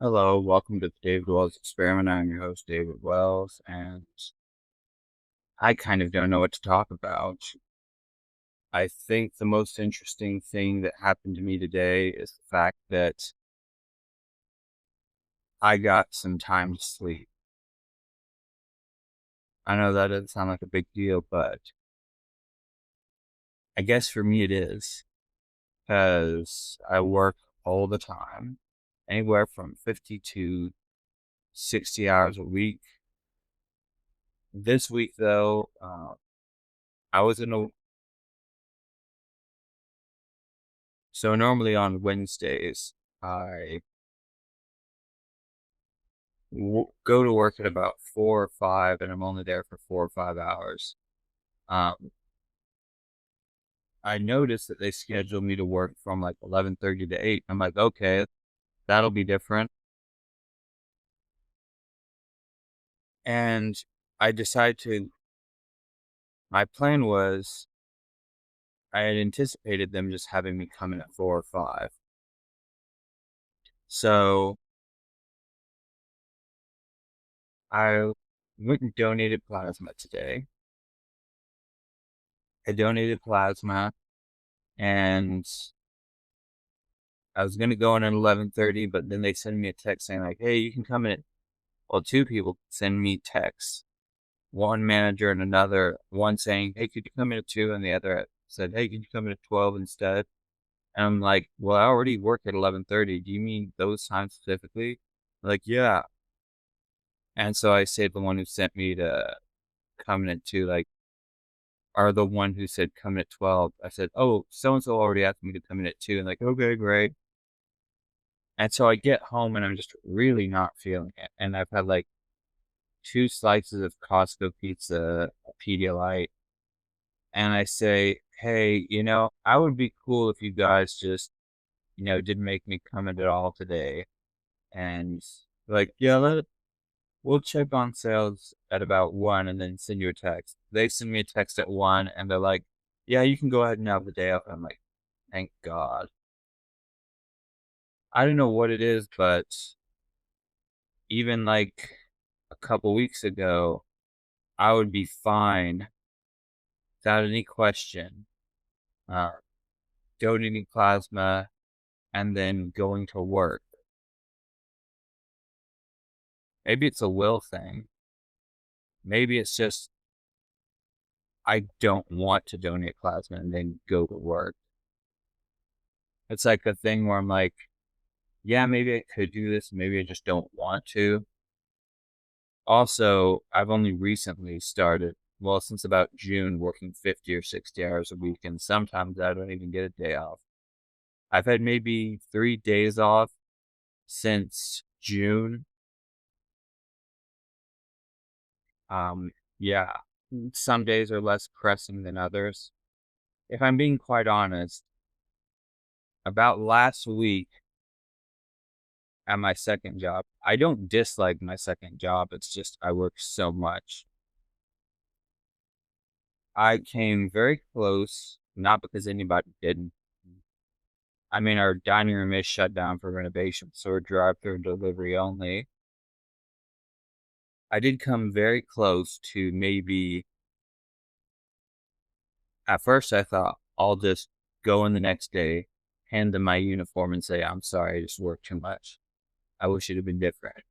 Hello, welcome to the David Wells Experiment. I'm your host, David Wells, and I kind of don't know what to talk about. I think the most interesting thing that happened to me today is the fact that I got some time to sleep. I know that doesn't sound like a big deal, but I guess for me it is, because I work all the time, anywhere from 50 to 60 hours a week. This week, though, I was in a so normally on Wednesdays, I go to work at about 4 or 5, and I'm only there for 4 or 5 hours. Um, I noticed that they scheduled me to work from like 11:30 to 8. I'm like, okay, that'll be different. And I decided to, my plan was, I had anticipated them just having me come in at 4 or 5. So I went and donated plasma today. I donated plasma, and I was gonna go in at 11:30, but then they sent me a text saying like, "Hey, you can come in at." Well, two people send me texts. One manager and another. One saying, "Hey, could you come in at 2?" And the other said, "Hey, could you come in at 12 instead?" And I'm like, "Well, I already work at 11:30. Do you mean those times specifically?" Like, yeah. And so I said the one who sent me to come in at 2, like, or the one who said come in at 12. I said, "Oh, so and so already asked me to come in at 2." And like, okay, great. And so I get home and I'm just really not feeling it. And I've had like 2 slices of Costco pizza, a Pedialyte, and I say, "Hey, I would be cool if you guys just, didn't make me come in at all today." And like, "Yeah, we'll check on sales at about 1 and then send you a text." They send me a text at 1 and they're like, "Yeah, you can go ahead and have the day off." I'm like, "Thank God." I don't know what it is, but even like a couple weeks ago, I would be fine without any question, uh, donating plasma and then going to work. Maybe it's a will thing. Maybe it's just I don't want to donate plasma and then go to work. It's like a thing where I'm like, yeah, maybe I could do this. Maybe I just don't want to. Also, I've only recently started, well, since about June, working 50 or 60 hours a week, and sometimes I don't even get a day off. I've had maybe 3 days off since June. Yeah, some days are less pressing than others. If I'm being quite honest, about last week at my second job, I don't dislike my second job. It's just I work so much. I came very close, not because anybody didn't. I mean, our dining room is shut down for renovation, so we're drive-through delivery only. I did come very close to maybe, at first I thought I'll just go in the next day, hand them my uniform and say, "I'm sorry, I just worked too much. I wish it had been different."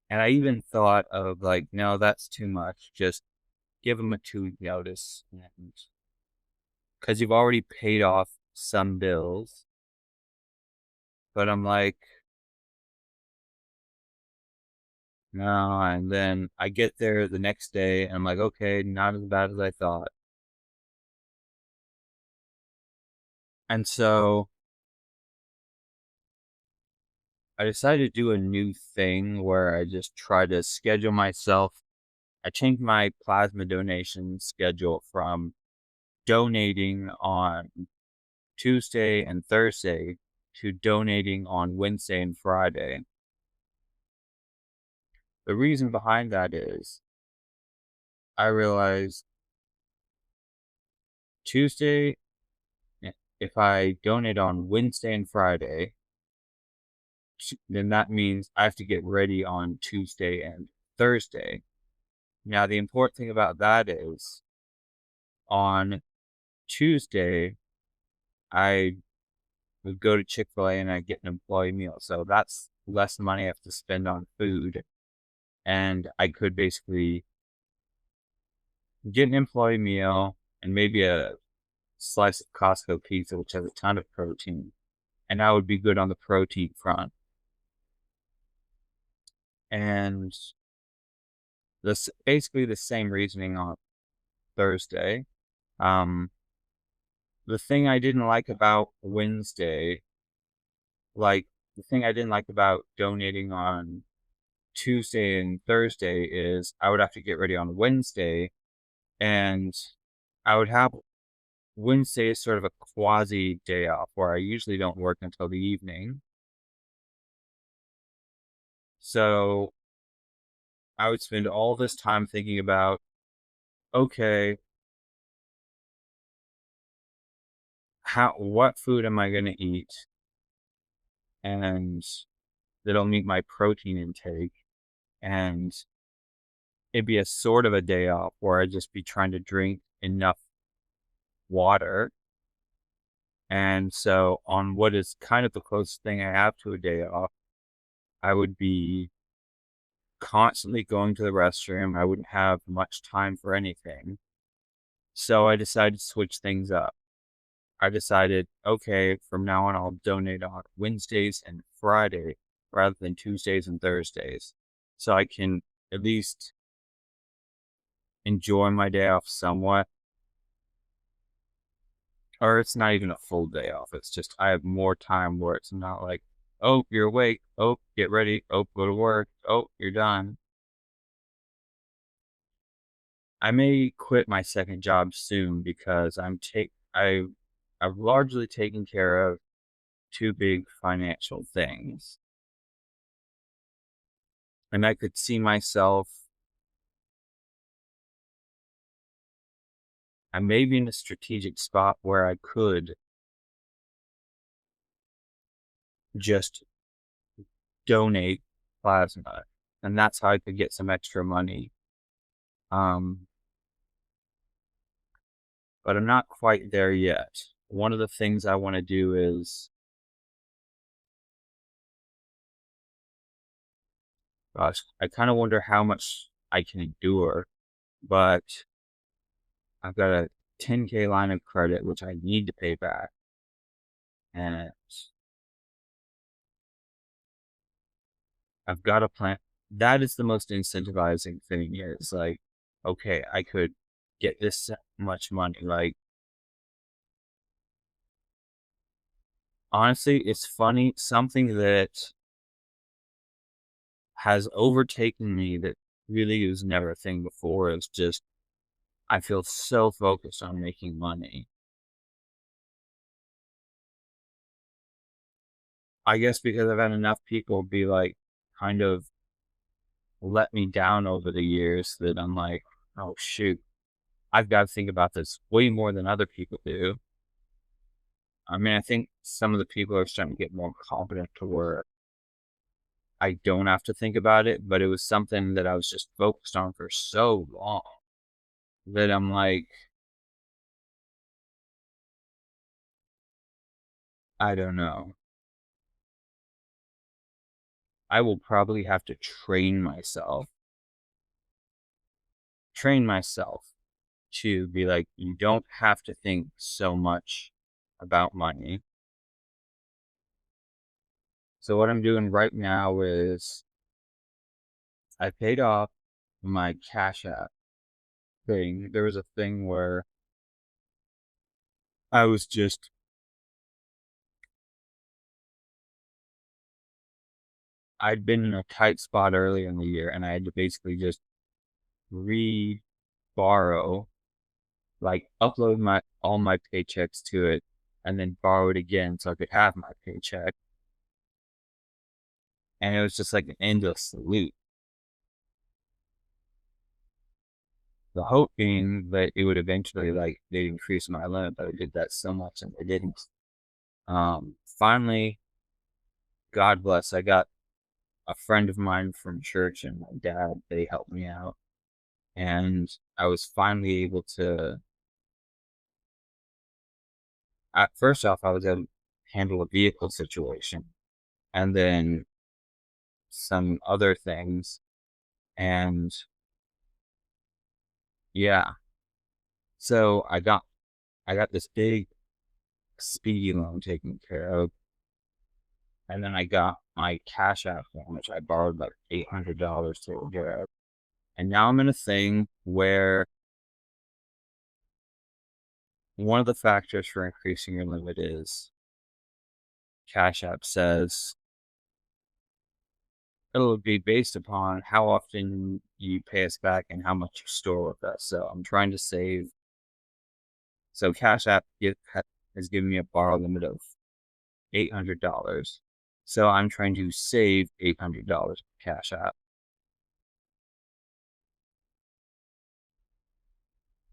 And I even thought of like, no, that's too much. Just give them a 2-week notice, because you've already paid off some bills. But I'm like, no. And then I get there the next day and I'm like, okay, not as bad as I thought. And so I decided to do a new thing where I just try to schedule myself. I changed my plasma donation schedule from donating on Tuesday and Thursday to donating on Wednesday and Friday. The reason behind that is I realized Tuesday, if I donate on Wednesday and Friday, then that means I have to get ready on Tuesday and Thursday. Now, the important thing about that is on Tuesday, I would go to Chick-fil-A and I get an employee meal. So that's less money I have to spend on food. And I could basically get an employee meal and maybe a slice of Costco pizza, which has a ton of protein. And I would be good on the protein front. And this basically the same reasoning on Thursday. The thing I didn't like about Wednesday, like the thing I didn't like about donating on Tuesday and Thursday is I would have to get ready on Wednesday, and I would have Wednesday is sort of a quasi day off where I usually don't work until the evening. So I would spend all this time thinking about, okay, what food am I going to eat? And that'll meet my protein intake. And it'd be a sort of a day off where I'd just be trying to drink enough water. And so on what is kind of the closest thing I have to a day off, I would be constantly going to the restroom. I wouldn't have much time for anything. So I decided to switch things up. I decided, okay, from now on, I'll donate on Wednesdays and Friday rather than Tuesdays and Thursdays. So I can at least enjoy my day off somewhat. Or it's not even a full day off. It's just I have more time where it's not like, oh, you're awake. Oh, get ready. Oh, go to work. Oh, you're done. I may quit my second job soon because I've largely taken care of two big financial things. And I could see myself, I may be in a strategic spot where I could just donate plasma. And that's how I could get some extra money. But I'm not quite there yet. One of the things I want to do is, gosh, I kind of wonder how much I can endure, but I've got a 10K line of credit, which I need to pay back. And I've got a plan. That is the most incentivizing thing is like, okay, I could get this much money. Like, honestly, it's funny. Something that has overtaken me that really was never a thing before is just, I feel so focused on making money. I guess because I've had enough people be like, kind of let me down over the years that I'm like, oh shoot, I've got to think about this way more than other people do. I mean, I think some of the people are starting to get more confident to where I don't have to think about it, but it was something that I was just focused on for so long that I'm like, I don't know. I will probably have to train myself to be like, you don't have to think so much about money. So what I'm doing right now is I paid off my Cash App thing. There was a thing where I was just, I'd been in a tight spot early in the year and I had to basically just borrow, like upload all my paychecks to it and then borrow it again so I could have my paycheck. And it was just like an endless loop. The hope being that it would eventually like they'd increase my limit, but I did that so much and they didn't. Finally God bless, I got a friend of mine from church and my dad, they helped me out, and I was finally able to at first off, I was able to handle a vehicle situation, and then some other things, and yeah. So, I got this big speedy loan taken care of, and then I got my Cash App loan, which I borrowed like $800 taken care of, and now I'm in a thing where one of the factors for increasing your limit is Cash App says it'll be based upon how often you pay us back and how much you store with us. So I'm trying to save. So Cash App has given me a borrow limit of $800. So I'm trying to save $800 Cash App.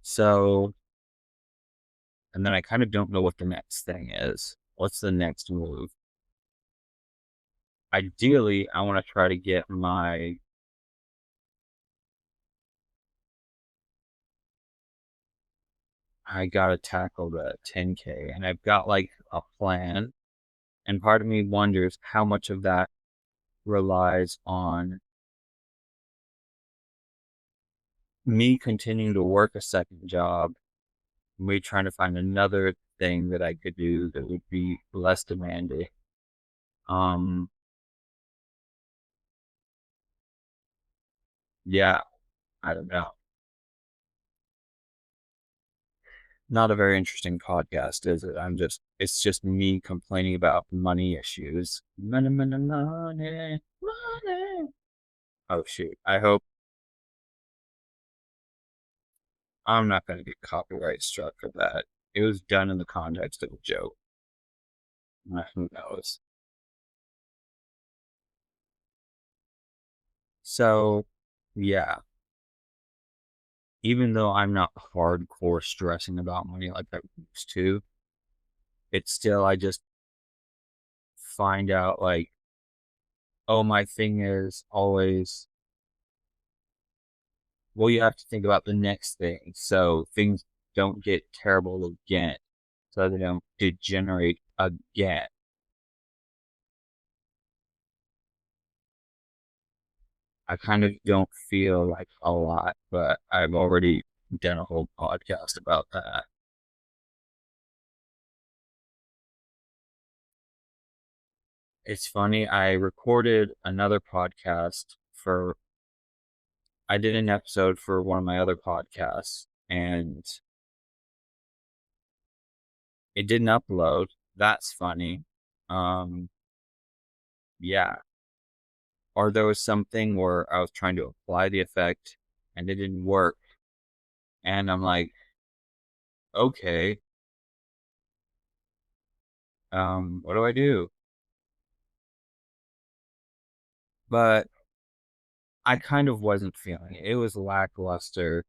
So, and then I kind of don't know what the next thing is. What's the next move? Ideally, I want to try to get I got to tackle the 10K, and I've got like a plan. And part of me wonders how much of that relies on me continuing to work a second job, me trying to find another thing that I could do that would be less demanding. Um, yeah, I don't know. Not a very interesting podcast, is it? It's just me complaining about money issues. Money, money, money, money. Oh, shoot. I hope I'm not going to get copyright struck for that. It was done in the context of a joke. Who knows? So, yeah, even though I'm not hardcore stressing about money like I used to, it's still, I just find out like, oh, my thing is always, well, you have to think about the next thing. So things don't get terrible again. So they don't degenerate again. I kind of don't feel like a lot, but I've already done a whole podcast about that. It's funny, I recorded another podcast for I did an episode for one of my other podcasts and it didn't upload. That's funny. Um, yeah. Or there was something where I was trying to apply the effect and it didn't work. And I'm like, okay, what do I do? But I kind of wasn't feeling it. It was lackluster.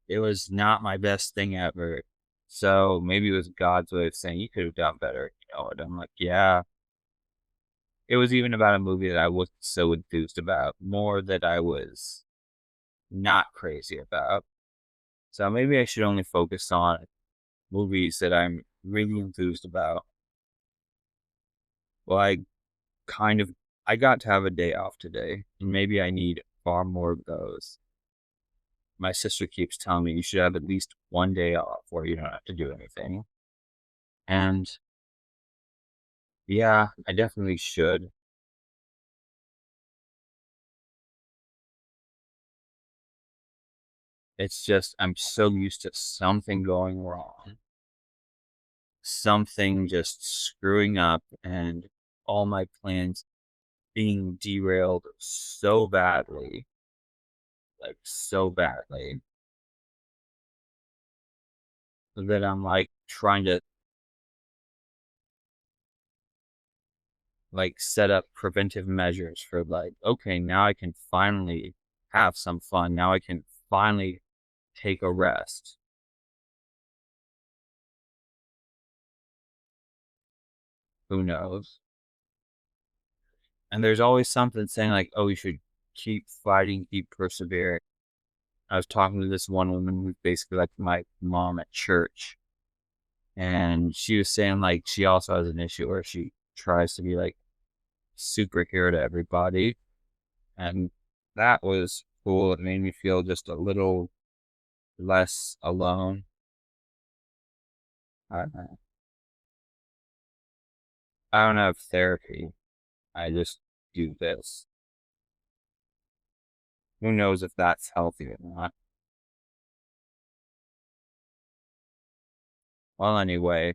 It was not my best thing ever. So maybe it was God's way of saying you could have done better. And I'm like, yeah. It was even about a movie that I wasn't so enthused about, more that I was not crazy about. So maybe I should only focus on movies that I'm really enthused about. Well, kind of, I got to have a day off today, and maybe I need far more of those. My sister keeps telling me you should have at least one day off where you don't have to do anything. And yeah, I definitely should. It's just, I'm so used to something going wrong, something just screwing up, and all my plans being derailed so badly, like so badly, that I'm like trying to like set up preventive measures for like, okay, now I can finally have some fun. Now I can finally take a rest. Who knows? And there's always something saying like, "Oh, you should keep fighting, keep persevering." I was talking to this one woman who's basically like my mom at church, and she was saying like she also has an issue where she tries to be like superhero to everybody, and that was cool. It made me feel just a little less alone. I don't know. I don't have therapy. I just do this. Who knows if that's healthy or not? Well, anyway,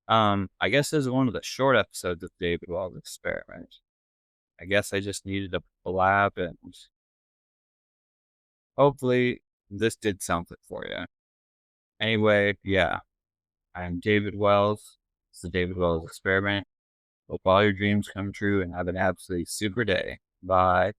I guess this is one of the short episodes of David Wells Experiment. I guess I just needed to blab, and hopefully this did something for you. Anyway, yeah, I'm David Wells. It's the David Wells Experiment. Hope all your dreams come true and have an absolutely super day. Bye.